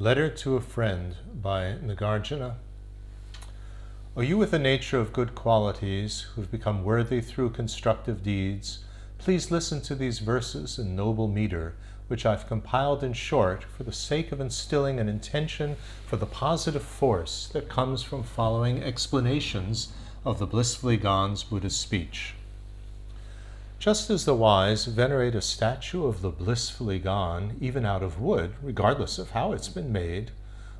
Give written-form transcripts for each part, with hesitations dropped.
Letter to a Friend by Nagarjuna. O you with a nature of good qualities, who have become worthy through constructive deeds, please listen to these verses in noble meter, which I've compiled in short for the sake of instilling an intention for the positive force that comes from following explanations of the blissfully gone's Buddha's speech. Just as the wise venerate a statue of the blissfully gone, even out of wood, regardless of how it's been made,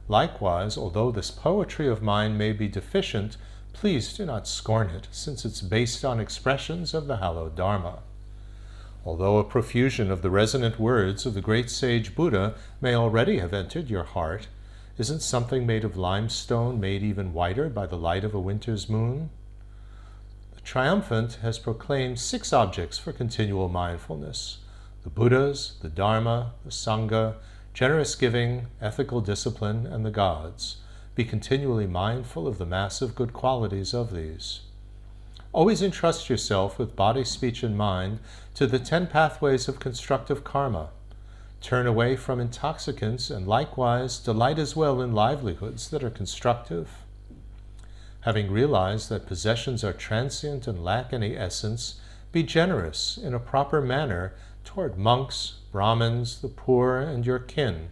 likewise, although this poetry of mine may be deficient, please do not scorn it, since it's based on expressions of the hallowed Dharma. Although a profusion of the resonant words of the great sage Buddha may already have entered your heart, isn't something made of limestone made even whiter by the light of a winter's moon? The Triumphant has proclaimed 6 objects for continual mindfulness: the Buddhas, the Dharma, the Sangha, generous giving, ethical discipline, and the gods. Be continually mindful of the massive good qualities of these. Always entrust yourself with body, speech, and mind to the 10 pathways of constructive karma. Turn away from intoxicants and likewise delight as well in livelihoods that are constructive. Having realized that possessions are transient and lack any essence, be generous in a proper manner toward monks, Brahmins, the poor, and your kin.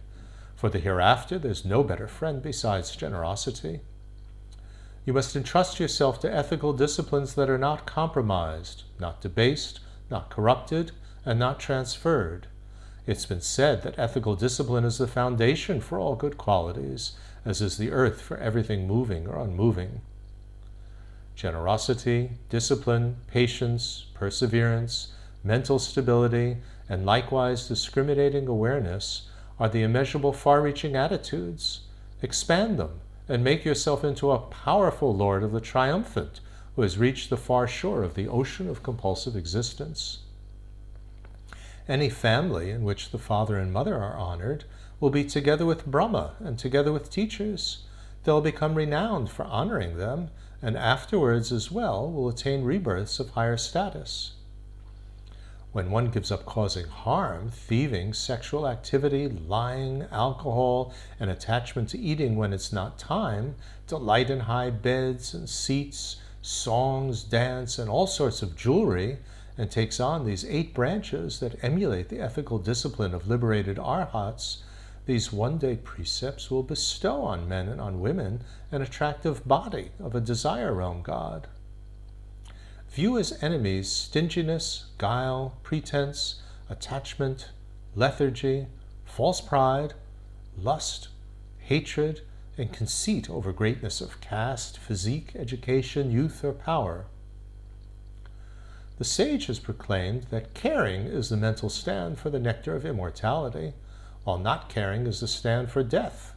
For the hereafter there's no better friend besides generosity. You must entrust yourself to ethical disciplines that are not compromised, not debased, not corrupted, and not transferred. It's been said that ethical discipline is the foundation for all good qualities, as is the earth for everything moving or unmoving. Generosity, discipline, patience, perseverance, mental stability, and likewise discriminating awareness are the immeasurable far-reaching attitudes. Expand them and make yourself into a powerful Lord of the Triumphant who has reached the far shore of the ocean of compulsive existence. Any family in which the father and mother are honored will be together with Brahma and together with teachers. They'll become renowned for honoring them, and afterwards as well will attain rebirths of higher status. When one gives up causing harm, thieving, sexual activity, lying, alcohol, and attachment to eating when it's not time, delight in high beds and seats, songs, dance, and all sorts of jewelry, and takes on these 8 branches that emulate the ethical discipline of liberated arhats, these one-day precepts will bestow on men and on women an attractive body of a desire realm god. View as enemies stinginess, guile, pretense, attachment, lethargy, false pride, lust, hatred, and conceit over greatness of caste, physique, education, youth, or power. The sage has proclaimed that caring is the mental stand for the nectar of immortality, while not caring is the stand for death.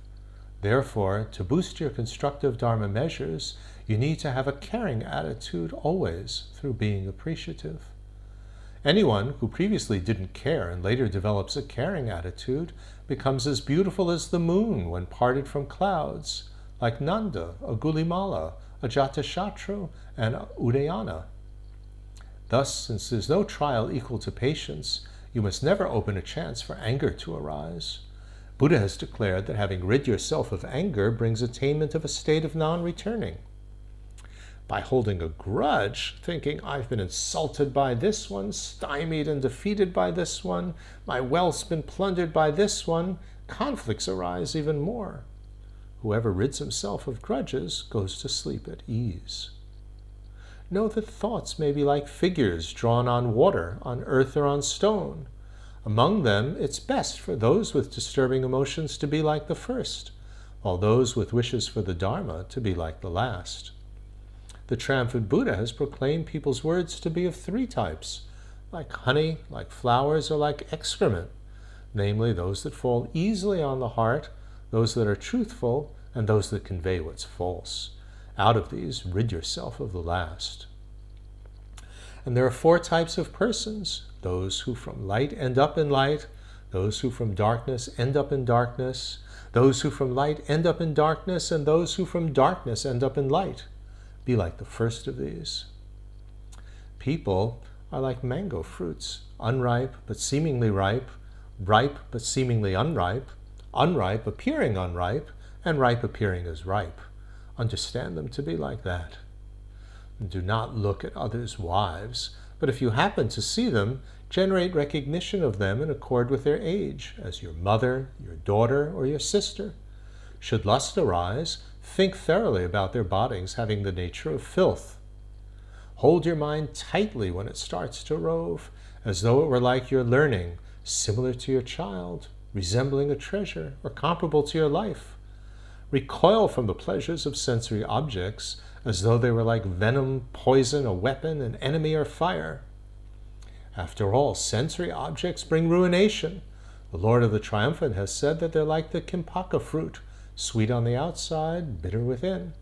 Therefore, to boost your constructive Dharma measures, you need to have a caring attitude always through being appreciative. Anyone who previously didn't care and later develops a caring attitude becomes as beautiful as the moon when parted from clouds, like Nanda, Agulimala, Ajatashatru, and Udayana. Thus, since there's no trial equal to patience, you must never open a chance for anger to arise. Buddha has declared that having rid yourself of anger brings attainment of a state of non-returning. By holding a grudge, thinking, I've been insulted by this one, stymied and defeated by this one, my wealth's been plundered by this one, conflicts arise even more. Whoever rids himself of grudges goes to sleep at ease. Know that thoughts may be like figures drawn on water, on earth, or on stone. Among them, it's best for those with disturbing emotions to be like the first, while those with wishes for the Dharma to be like the last. The Triumphant Buddha has proclaimed people's words to be of 3 types, like honey, like flowers, or like excrement, namely those that fall easily on the heart, those that are truthful, and those that convey what's false. Out of these, rid yourself of the last. And there are 4 types of persons: those who from light end up in light, those who from darkness end up in darkness, those who from light end up in darkness, and those who from darkness end up in light. Be like the first of these. People are like mango fruits, unripe but seemingly ripe, ripe but seemingly unripe, unripe appearing unripe, and ripe appearing as ripe. Understand them to be like that. And do not look at others' wives, but if you happen to see them, generate recognition of them in accord with their age, as your mother, your daughter, or your sister. Should lust arise, think thoroughly about their bodies having the nature of filth. Hold your mind tightly when it starts to rove, as though it were like your learning, similar to your child, resembling a treasure, or comparable to your life. Recoil from the pleasures of sensory objects, as though they were like venom, poison, a weapon, an enemy, or fire. After all, sensory objects bring ruination. The Lord of the Triumphant has said that they're like the kimpaka fruit, sweet on the outside, bitter within.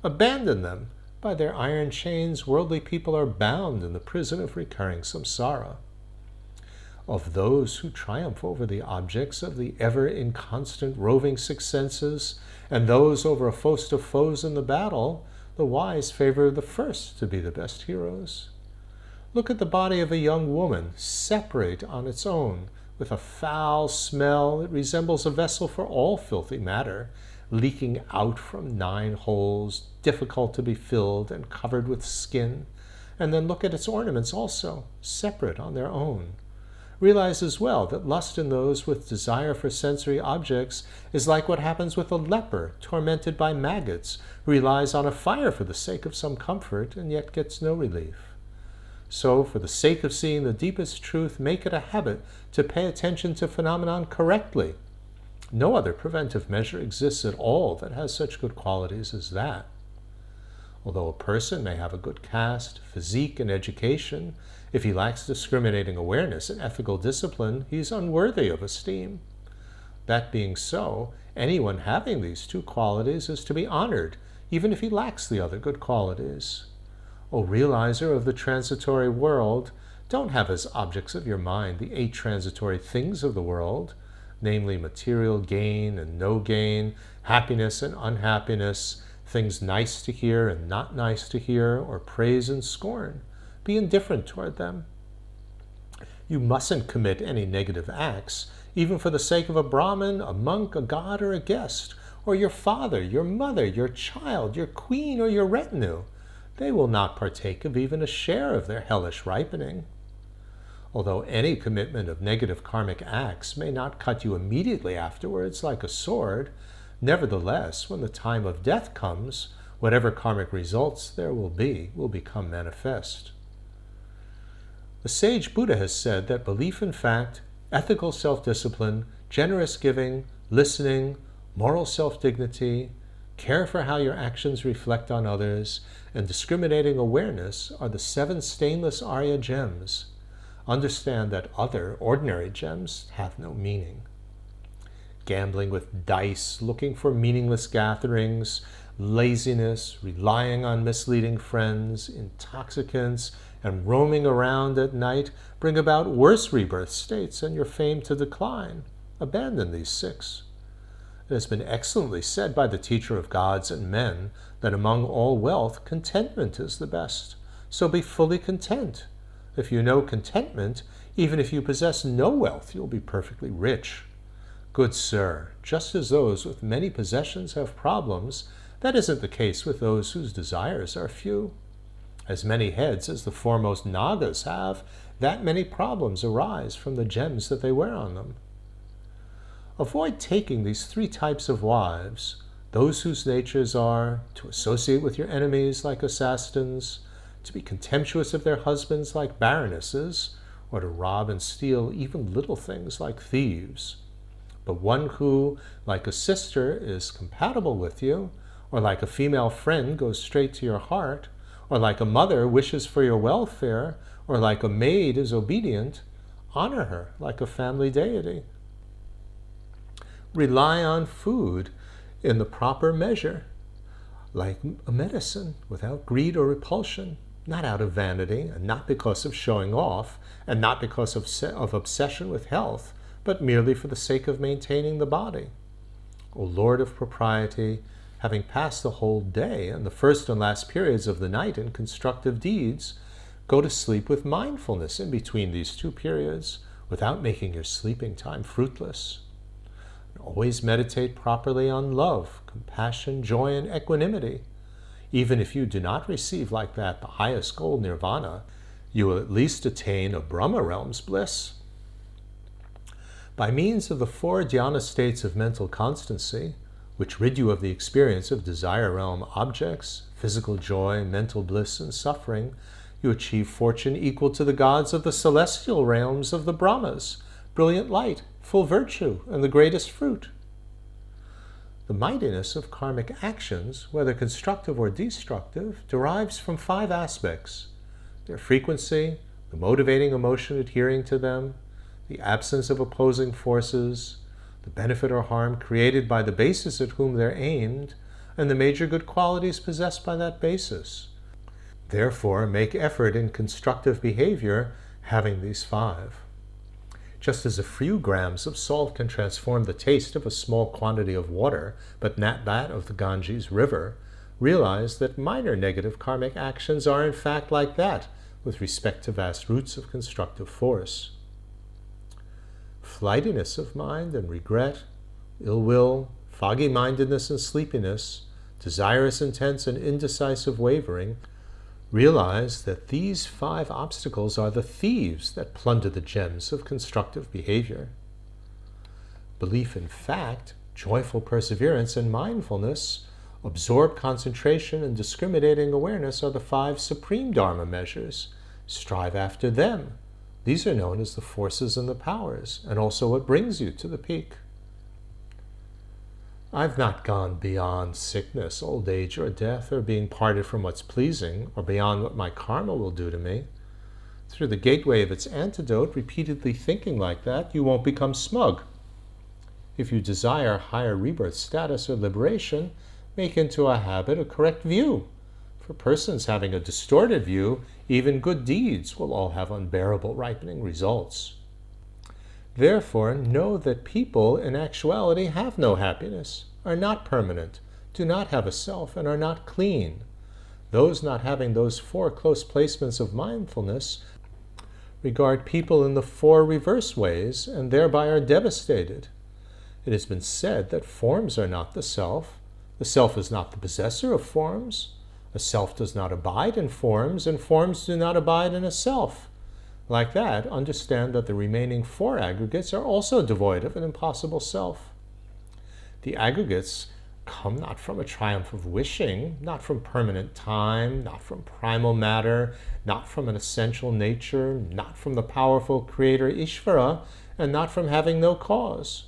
Abandon them. By their iron chains, worldly people are bound in the prison of recurring samsara. Of those who triumph over the objects of the ever inconstant roving six senses, and those over a host of foes in the battle, the wise favor the first to be the best heroes. Look at the body of a young woman, separate on its own, with a foul smell. It resembles a vessel for all filthy matter, leaking out from 9 holes, difficult to be filled and covered with skin. And then look at its ornaments also, separate on their own. Realize as well that lust in those with desire for sensory objects is like what happens with a leper tormented by maggots, who relies on a fire for the sake of some comfort and yet gets no relief. So, for the sake of seeing the deepest truth, make it a habit to pay attention to phenomenon correctly. No other preventive measure exists at all that has such good qualities as that. Although a person may have a good caste, physique, and education, if he lacks discriminating awareness and ethical discipline, he is unworthy of esteem. That being so, anyone having these 2 qualities is to be honored, even if he lacks the other good qualities. O realizer of the transitory world, don't have as objects of your mind the 8 transitory things of the world, namely material gain and no gain, happiness and unhappiness, things nice to hear and not nice to hear, or praise and scorn. Be indifferent toward them. You mustn't commit any negative acts, even for the sake of a Brahmin, a monk, a god, or a guest, or your father, your mother, your child, your queen, or your retinue. They will not partake of even a share of their hellish ripening. Although any commitment of negative karmic acts may not cut you immediately afterwards like a sword, nevertheless, when the time of death comes, whatever karmic results there will become manifest. The sage Buddha has said that belief in fact, ethical self-discipline, generous giving, listening, moral self-dignity, care for how your actions reflect on others, and discriminating awareness are the 7 stainless Arya gems. Understand that other, ordinary gems have no meaning. Gambling with dice, looking for meaningless gatherings, laziness, relying on misleading friends, intoxicants, and roaming around at night bring about worse rebirth states and your fame to decline. Abandon these 6. It has been excellently said by the teacher of gods and men that among all wealth, contentment is the best. So be fully content. If you know contentment, even if you possess no wealth, you'll be perfectly rich. Good sir, just as those with many possessions have problems, that isn't the case with those whose desires are few. As many heads as the foremost Nagas have, that many problems arise from the gems that they wear on them. Avoid taking these 3 types of wives, those whose natures are to associate with your enemies like assassins, to be contemptuous of their husbands like baronesses, or to rob and steal even little things like thieves. But one who, like a sister, is compatible with you, or like a female friend goes straight to your heart, or like a mother wishes for your welfare, or like a maid is obedient, honor her like a family deity. Rely on food in the proper measure, like a medicine, without greed or repulsion, not out of vanity, and not because of showing off, and not because of obsession with health, but merely for the sake of maintaining the body. O Lord of propriety, having passed the whole day and the first and last periods of the night in constructive deeds, go to sleep with mindfulness in between these 2 periods, without making your sleeping time fruitless. Always meditate properly on love, compassion, joy, and equanimity. Even if you do not receive like that the highest goal, nirvana, you will at least attain a Brahma realm's bliss. By means of the 4 dhyana states of mental constancy, which rid you of the experience of desire realm objects, physical joy, mental bliss, and suffering, you achieve fortune equal to the gods of the celestial realms of the Brahmas, brilliant light, full virtue, and the greatest fruit. The mightiness of karmic actions, whether constructive or destructive, derives from 5 aspects: their frequency, the motivating emotion adhering to them, the absence of opposing forces, the benefit or harm created by the basis at whom they're aimed, and the major good qualities possessed by that basis. Therefore, make effort in constructive behavior having these 5. Just as a few grams of salt can transform the taste of a small quantity of water, but not that of the Ganges River, realize that minor negative karmic actions are in fact like that with respect to vast roots of constructive force. Flightiness of mind and regret, ill will, foggy-mindedness and sleepiness, desirous intense and indecisive wavering, realize that these 5 obstacles are the thieves that plunder the gems of constructive behavior. Belief in fact, joyful perseverance, and mindfulness, absorbed concentration, and discriminating awareness are the 5 supreme Dharma measures. Strive after them. These are known as the forces and the powers, and also what brings you to the peak. I've not gone beyond sickness, old age, or death, or being parted from what's pleasing, or beyond what my karma will do to me. Through the gateway of its antidote, repeatedly thinking like that, you won't become smug. If you desire higher rebirth status or liberation, make into a habit a correct view. For persons having a distorted view, even good deeds will all have unbearable ripening results. Therefore, know that people in actuality have no happiness, are not permanent, do not have a self, and are not clean. Those not having those 4 close placements of mindfulness regard people in the 4 reverse ways and thereby are devastated. It has been said that forms are not the self is not the possessor of forms, a self does not abide in forms, and forms do not abide in a self. Like that, understand that the remaining 4 aggregates are also devoid of an impossible self. The aggregates come not from a triumph of wishing, not from permanent time, not from primal matter, not from an essential nature, not from the powerful creator Ishvara, and not from having no cause.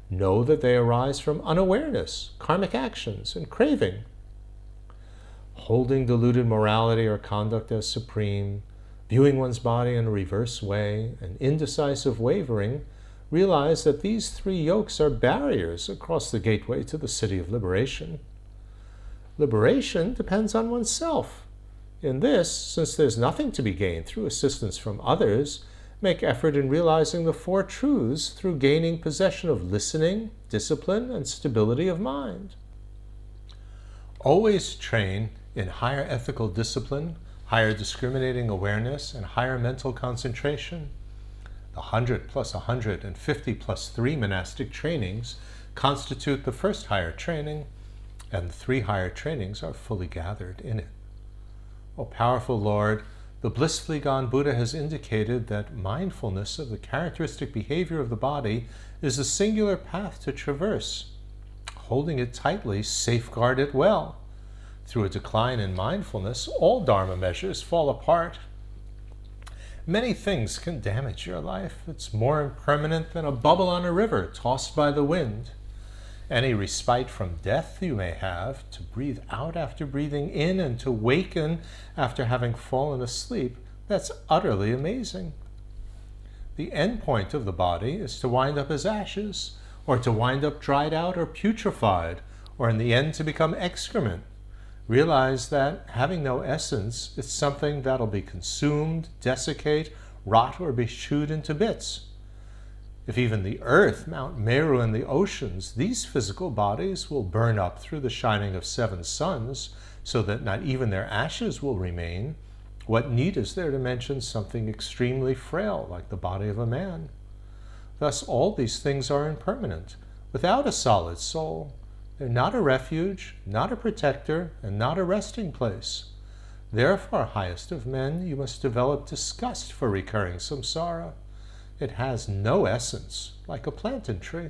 Know that they arise from unawareness, karmic actions, and craving. Holding deluded morality or conduct as supreme, viewing one's body in a reverse way, and indecisive wavering, realize that these 3 yokes are barriers across the gateway to the city of liberation. Liberation depends on oneself. In this, since there's nothing to be gained through assistance from others, make effort in realizing the 4 truths through gaining possession of listening, discipline, and stability of mind. Always train in higher ethical discipline, higher discriminating awareness, and higher mental concentration. The 100 plus 100 and 50 plus 3 monastic trainings constitute the first higher training, and the 3 higher trainings are fully gathered in it. O powerful Lord, the blissfully gone Buddha has indicated that mindfulness of the characteristic behavior of the body is a singular path to traverse. Holding it tightly, safeguard it well. Through a decline in mindfulness, all Dharma measures fall apart. Many things can damage your life. It's more impermanent than a bubble on a river tossed by the wind. Any respite from death you may have, to breathe out after breathing in and to waken after having fallen asleep, that's utterly amazing. The end point of the body is to wind up as ashes, or to wind up dried out or putrefied, or in the end to become excrement. Realize that having no essence, it's something that'll be consumed, desiccate, rot, or be chewed into bits. If even the earth, Mount Meru, and the oceans, these physical bodies will burn up through the shining of 7 suns, so that not even their ashes will remain, what need is there to mention something extremely frail like the body of a man? Thus all these things are impermanent. without a solid soul. They're not a refuge, not a protector, and not a resting place. Therefore, highest of men, you must develop disgust for recurring samsara. It has no essence, like a plantain tree.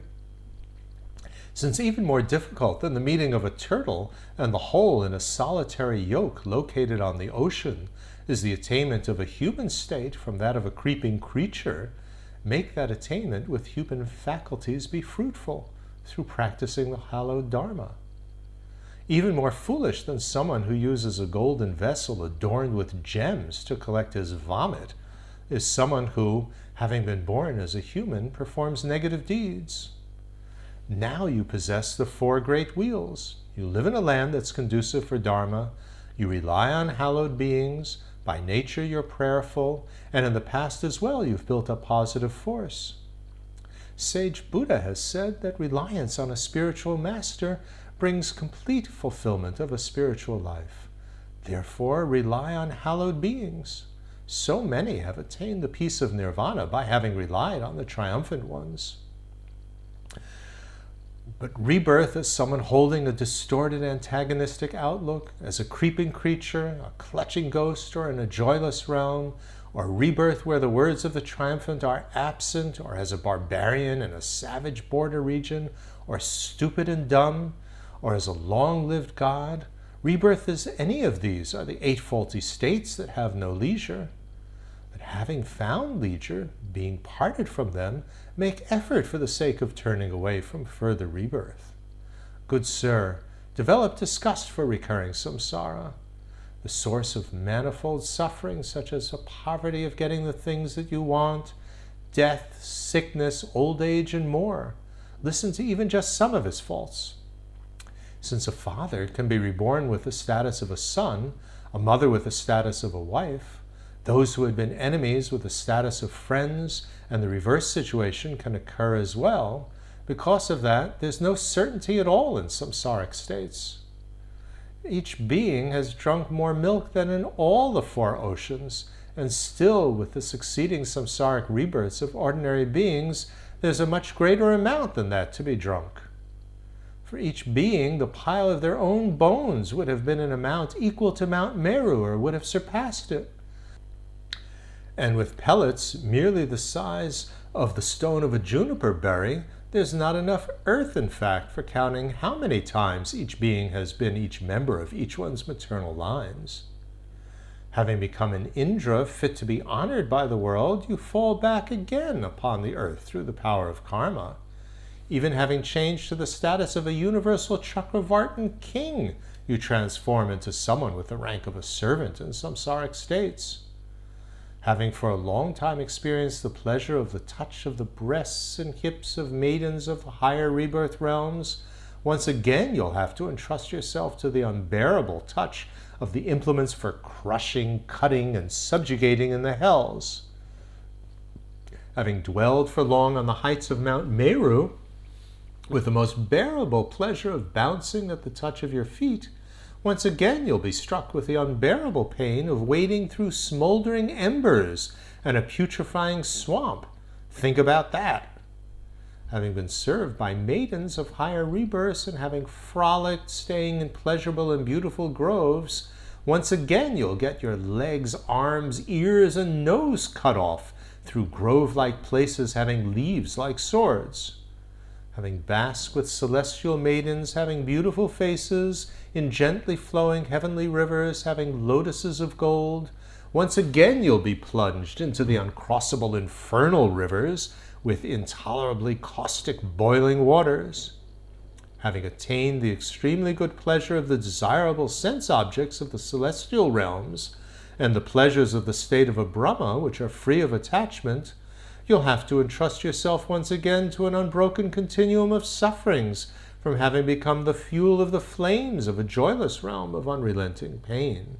Since even more difficult than the meeting of a turtle and the hole in a solitary yoke located on the ocean is the attainment of a human state from that of a creeping creature, make that attainment with human faculties be fruitful through practicing the hallowed Dharma. Even more foolish than someone who uses a golden vessel adorned with gems to collect his vomit is someone who, having been born as a human, performs negative deeds. Now you possess the four great wheels. You live in a land that's conducive for Dharma. You rely on hallowed beings. By nature you're prayerful. And in the past as well you've built up positive force. Sage Buddha has said that reliance on a spiritual master brings complete fulfillment of a spiritual life. Therefore, rely on hallowed beings. So many have attained the peace of nirvana by having relied on the triumphant ones. But rebirth as someone holding a distorted antagonistic outlook, as a creeping creature, a clutching ghost, or in a joyless realm, or rebirth where the words of the triumphant are absent, or as a barbarian in a savage border region, or stupid and dumb, or as a long-lived god, rebirth as any of these are the 8 faulty states that have no leisure. But having found leisure, being parted from them, make effort for the sake of turning away from further rebirth. Good sir, develop disgust for recurring samsara, the source of manifold suffering, such as the poverty of getting the things that you want, death, sickness, old age, and more. Listen to even just some of his faults. Since a father can be reborn with the status of a son, a mother with the status of a wife, those who had been enemies with the status of friends, and the reverse situation can occur as well. Because of that, there's no certainty at all in samsaric states. Each being has drunk more milk than in all the 4 oceans, and still with the succeeding samsaric rebirths of ordinary beings, there's a much greater amount than that to be drunk. For each being, the pile of their own bones would have been an amount equal to Mount Meru, or would have surpassed it. And with pellets merely the size of the stone of a juniper berry, there's not enough earth, in fact, for counting how many times each being has been each member of each one's maternal lines. Having become an Indra fit to be honored by the world, you fall back again upon the earth through the power of karma. Even having changed to the status of a universal Chakravartin king, you transform into someone with the rank of a servant in samsaric states. Having for a long time experienced the pleasure of the touch of the breasts and hips of maidens of the higher rebirth realms, once again you'll have to entrust yourself to the unbearable touch of the implements for crushing, cutting, and subjugating in the hells. Having dwelled for long on the heights of Mount Meru, with the most bearable pleasure of bouncing at the touch of your feet, once again you'll be struck with the unbearable pain of wading through smoldering embers and a putrefying swamp. Think about that. Having been served by maidens of higher rebirths and having frolicked, staying in pleasurable and beautiful groves, once again you'll get your legs, arms, ears, and nose cut off through grove-like places having leaves like swords. Having basked with celestial maidens, having beautiful faces, in gently flowing heavenly rivers, having lotuses of gold, once again you'll be plunged into the uncrossable infernal rivers with intolerably caustic boiling waters. Having attained the extremely good pleasure of the desirable sense objects of the celestial realms, and the pleasures of the state of a Brahma, which are free of attachment, you'll have to entrust yourself once again to an unbroken continuum of sufferings from having become the fuel of the flames of a joyless realm of unrelenting pain.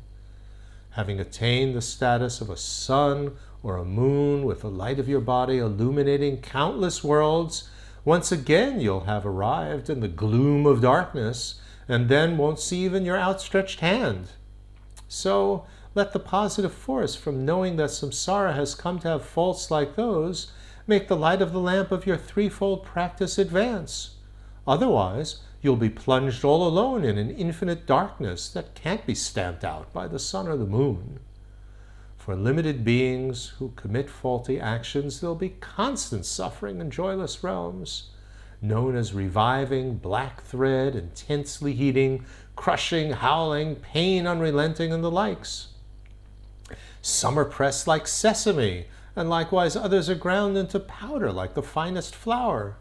Having attained the status of a sun or a moon with the light of your body illuminating countless worlds, once again you'll have arrived in the gloom of darkness and then won't see even your outstretched hand. So, let the positive force from knowing that samsara has come to have faults like those make the light of the lamp of your threefold practice advance. Otherwise, you'll be plunged all alone in an infinite darkness that can't be stamped out by the sun or the moon. For limited beings who commit faulty actions, there'll be constant suffering in joyless realms, known as reviving, black thread, intensely heating, crushing, howling, pain unrelenting, and the likes. Some are pressed like sesame, and likewise others are ground into powder like the finest flour.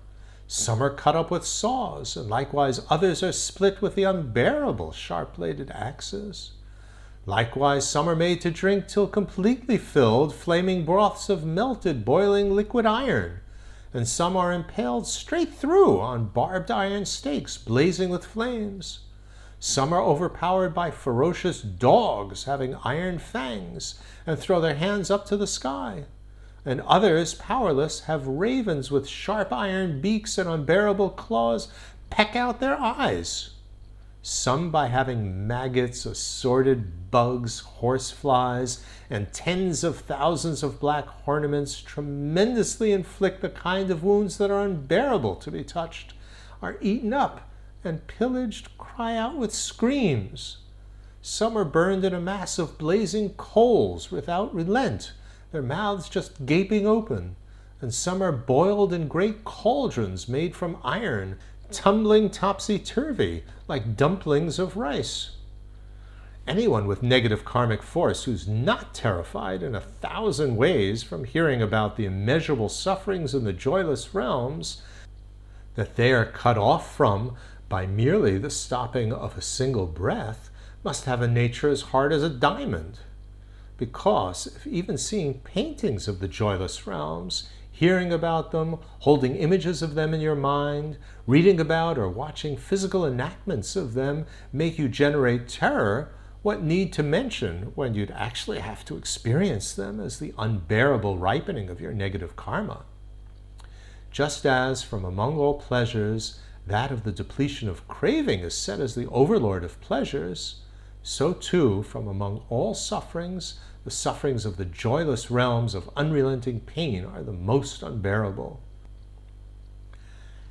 Some are cut up with saws, and likewise others are split with the unbearable sharp-bladed axes. Likewise some are made to drink till completely filled flaming broths of melted, boiling liquid iron, and some are impaled straight through on barbed iron stakes blazing with flames. Some are overpowered by ferocious dogs having iron fangs and throw their hands up to the sky. And others, powerless, have ravens with sharp iron beaks and unbearable claws peck out their eyes. Some by having maggots, assorted bugs, horseflies, and tens of thousands of black ornaments tremendously inflict the kind of wounds that are unbearable to be touched, are eaten up and pillaged, cry out with screams. Some are burned in a mass of blazing coals without relent, their mouths just gaping open, and some are boiled in great cauldrons made from iron, tumbling topsy-turvy like dumplings of rice. Anyone with negative karmic force who's not terrified in 1,000 ways from hearing about the immeasurable sufferings in the joyless realms that they are cut off from by merely the stopping of a single breath must have a nature as hard as a diamond. Because if even seeing paintings of the joyless realms, hearing about them, holding images of them in your mind, reading about or watching physical enactments of them make you generate terror, what need to mention when you'd actually have to experience them as the unbearable ripening of your negative karma? Just as from among all pleasures, that of the depletion of craving is set as the overlord of pleasures, so too from among all sufferings, the sufferings of the joyless realms of unrelenting pain are the most unbearable.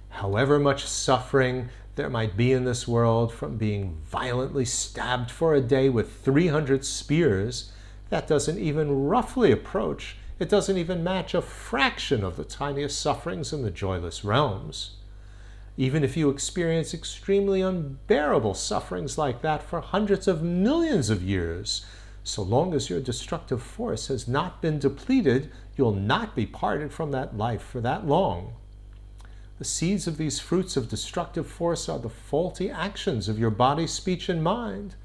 However much suffering there might be in this world from being violently stabbed for a day with 300 spears, that doesn't even roughly approach, it doesn't even match a fraction of the tiniest sufferings in the joyless realms. Even if you experience extremely unbearable sufferings like that for hundreds of millions of years, so long as your destructive force has not been depleted, you'll not be parted from that life for that long. The seeds of these fruits of destructive force are the faulty actions of your body, speech, and mind.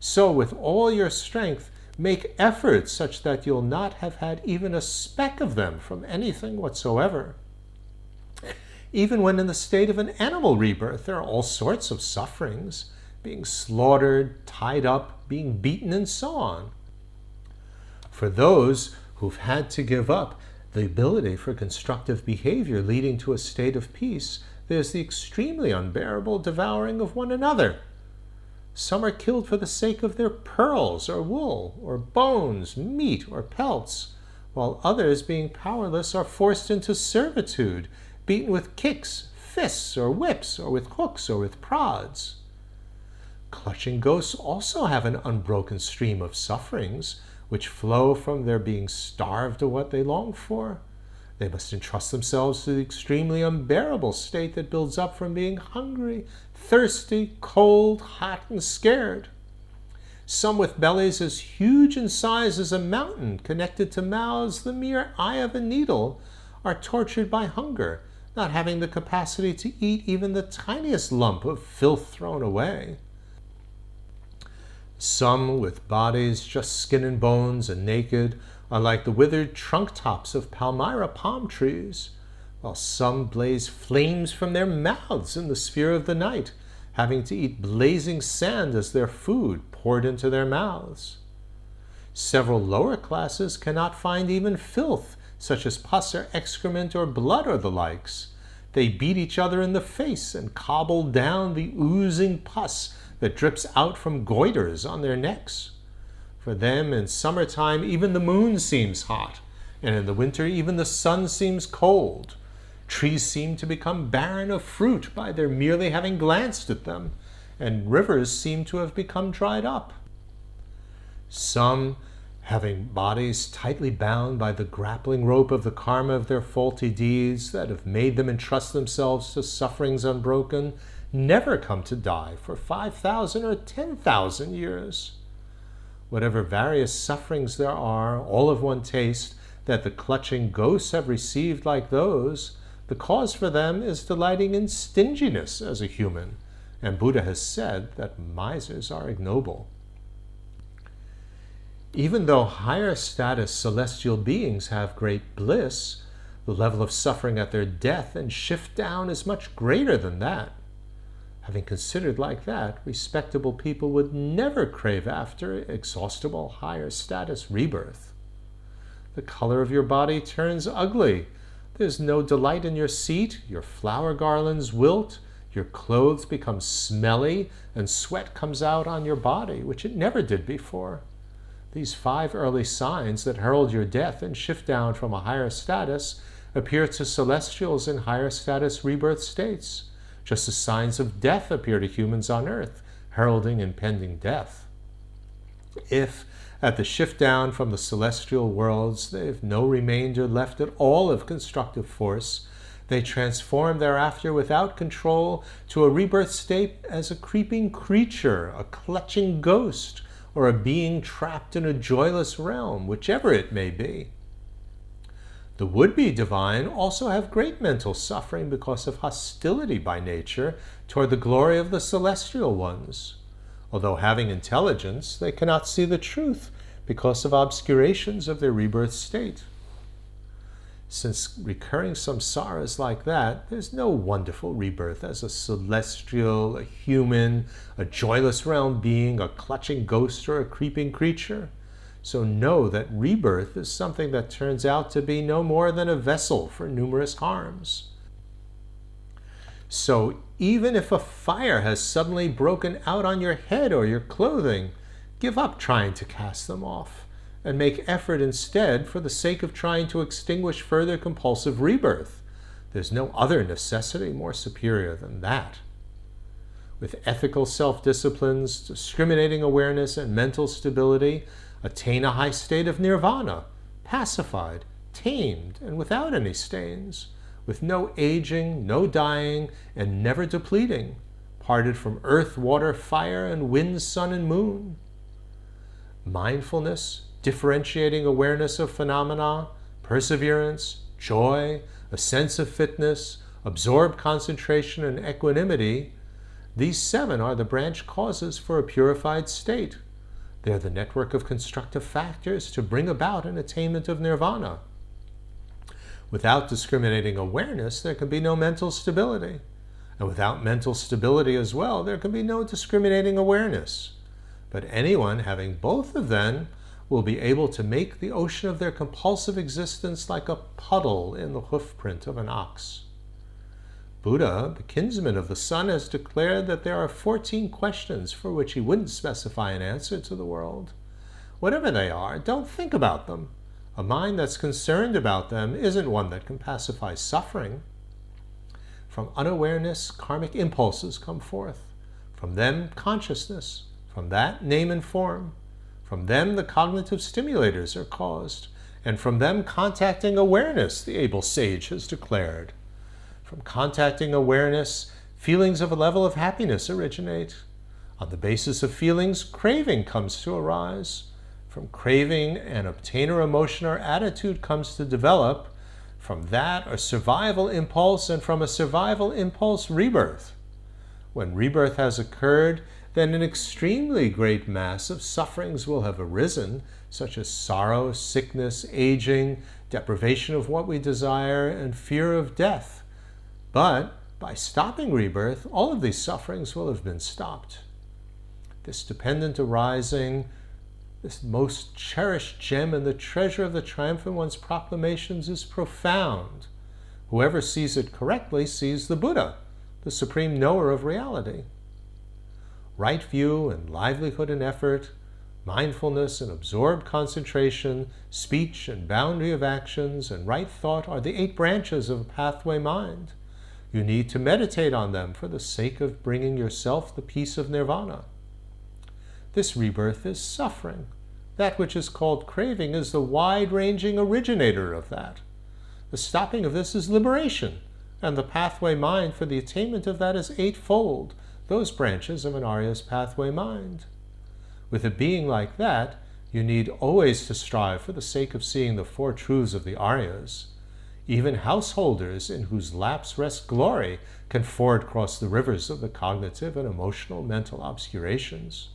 So with all your strength, make efforts such that you'll not have had even a speck of them from anything whatsoever. Even when in the state of an animal rebirth, there are all sorts of sufferings, being slaughtered, tied up, being beaten, and so on. For those who've had to give up the ability for constructive behavior leading to a state of peace, there's the extremely unbearable devouring of one another. Some are killed for the sake of their pearls or wool or bones, meat or pelts, while others, being powerless, are forced into servitude, beaten with kicks, fists, or whips, or with hooks, or with prods. Clutching ghosts also have an unbroken stream of sufferings, which flow from their being starved of what they long for. They must entrust themselves to the extremely unbearable state that builds up from being hungry, thirsty, cold, hot, and scared. Some with bellies as huge in size as a mountain, connected to mouths the mere eye of a needle, are tortured by hunger, not having the capacity to eat even the tiniest lump of filth thrown away. Some, with bodies just skin and bones and naked, are like the withered trunk tops of palmyra palm trees, while some blaze flames from their mouths in the sphere of the night, having to eat blazing sand as their food poured into their mouths. Several lower classes cannot find even filth, such as pus or excrement or blood or the likes. They beat each other in the face and cobble down the oozing pus that drips out from goiters on their necks. For them, in summertime, even the moon seems hot, and in the winter, even the sun seems cold. Trees seem to become barren of fruit by their merely having glanced at them, and rivers seem to have become dried up. Some, having bodies tightly bound by the grappling rope of the karma of their faulty deeds that have made them entrust themselves to sufferings unbroken, never come to die for 5,000 or 10,000 years. Whatever various sufferings there are, all of one taste, that the clutching ghosts have received like those, the cause for them is delighting in stinginess as a human, and Buddha has said that misers are ignoble. Even though higher status celestial beings have great bliss, the level of suffering at their death and shift down is much greater than that. Having considered like that, respectable people would never crave after exhaustible higher status rebirth. The color of your body turns ugly. There's no delight in your seat, your flower garlands wilt, your clothes become smelly, and sweat comes out on your body, which it never did before. These 5 early signs that herald your death and shift down from a higher status appear to celestials in higher status rebirth states, just as signs of death appear to humans on earth, heralding impending death. If, at the shift down from the celestial worlds, they have no remainder left at all of constructive force, they transform thereafter without control to a rebirth state as a creeping creature, a clutching ghost, or a being trapped in a joyless realm, whichever it may be. The would-be divine also have great mental suffering because of hostility by nature toward the glory of the celestial ones. Although having intelligence, they cannot see the truth because of obscurations of their rebirth state. Since recurring samsara is like that, there's no wonderful rebirth as a celestial, a human, a joyless realm being, a clutching ghost, or a creeping creature. So know that rebirth is something that turns out to be no more than a vessel for numerous harms. So even if a fire has suddenly broken out on your head or your clothing, give up trying to cast them off, and make effort instead for the sake of trying to extinguish further compulsive rebirth. There's no other necessity more superior than that. With ethical self-disciplines, discriminating awareness, and mental stability, attain a high state of nirvana, pacified, tamed, and without any stains, with no aging, no dying, and never depleting, parted from earth, water, fire, and wind, sun, and moon. Mindfulness, differentiating awareness of phenomena, perseverance, joy, a sense of fitness, absorbed concentration, and equanimity, these 7 are the branch causes for a purified state. They're the network of constructive factors to bring about an attainment of nirvana. Without discriminating awareness, there can be no mental stability. And without mental stability as well, there can be no discriminating awareness. But anyone having both of them will be able to make the ocean of their compulsive existence like a puddle in the hoofprint of an ox. Buddha, the kinsman of the sun, has declared that there are 14 questions for which he wouldn't specify an answer to the world. Whatever they are, don't think about them. A mind that's concerned about them isn't one that can pacify suffering. From unawareness, karmic impulses come forth. From them, consciousness. From that, name and form. From them, the cognitive stimulators are caused. And from them, contacting awareness, the able sage has declared. From contacting awareness, feelings of a level of happiness originate. On the basis of feelings, craving comes to arise. From craving, an obtainer emotion or attitude comes to develop. From that, a survival impulse, and from a survival impulse, rebirth. When rebirth has occurred, then an extremely great mass of sufferings will have arisen, such as sorrow, sickness, aging, deprivation of what we desire, and fear of death. But by stopping rebirth, all of these sufferings will have been stopped. This dependent arising, this most cherished gem and the treasure of the Triumphant One's proclamations is profound. Whoever sees it correctly sees the Buddha, the supreme knower of reality. Right view and livelihood and effort, Mindfulness and absorbed concentration, speech and boundary of actions, and right thought are the 8 branches of a pathway mind. You need to meditate on them for the sake of bringing yourself the peace of nirvana. This rebirth is suffering. That which is called craving is the wide-ranging originator of that. The stopping of this is liberation, and the pathway mind for the attainment of that is 8-fold, those branches of an Arya's pathway mind. With a being like that, you need always to strive for the sake of seeing the 4 truths of the Aryas. Even householders in whose laps rests glory can ford across the rivers of the cognitive and emotional mental obscurations.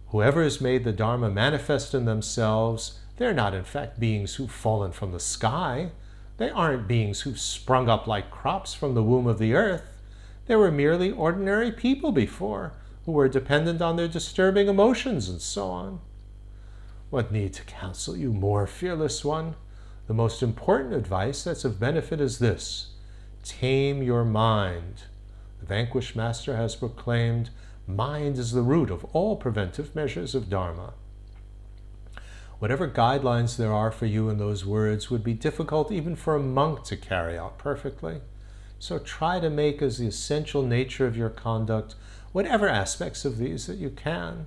Whoever has made the Dharma manifest in themselves, they're not in fact beings who've fallen from the sky. They aren't beings who've sprung up like crops from the womb of the earth. They were merely ordinary people before, who were dependent on their disturbing emotions and so on. What need to counsel you more, fearless one? The most important advice that's of benefit is this: tame your mind. The vanquished master has proclaimed, mind is the root of all preventive measures of Dharma. Whatever guidelines there are for you in those words would be difficult even for a monk to carry out perfectly. So try to make as the essential nature of your conduct whatever aspects of these that you can,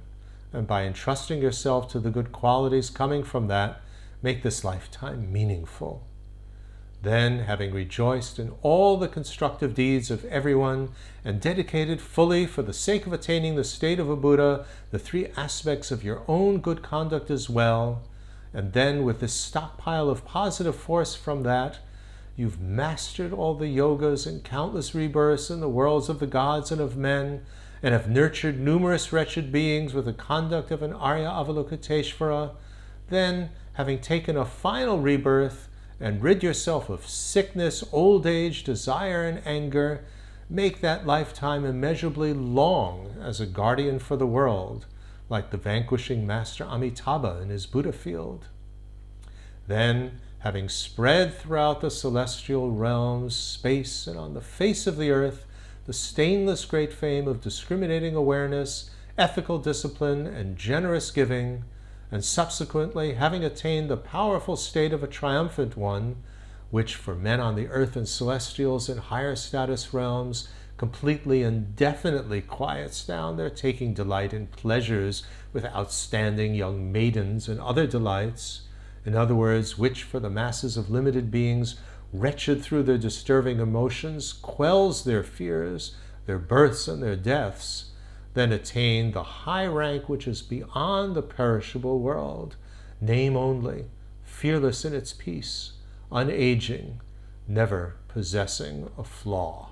and by entrusting yourself to the good qualities coming from that, make this lifetime meaningful. Then, having rejoiced in all the constructive deeds of everyone and dedicated fully for the sake of attaining the state of a Buddha, the 3 aspects of your own good conduct as well, and then with this stockpile of positive force from that, you've mastered all the yogas and countless rebirths in the worlds of the gods and of men, and have nurtured numerous wretched beings with the conduct of an Arya Avalokiteshvara, then, having taken a final rebirth and rid yourself of sickness, old age, desire, and anger, make that lifetime immeasurably long as a guardian for the world, like the vanquishing Master Amitabha in his Buddha field. Then, having spread throughout the celestial realms, space, and on the face of the earth, the stainless great fame of discriminating awareness, ethical discipline, and generous giving, and subsequently having attained the powerful state of a triumphant one, which for men on the earth and celestials in higher status realms completely and definitely quiets down their taking delight in pleasures with outstanding young maidens and other delights, in other words, which for the masses of limited beings wretched through their disturbing emotions, quells their fears, their births and their deaths, then attain the high rank which is beyond the perishable world, name only, fearless in its peace, unaging, never possessing a flaw.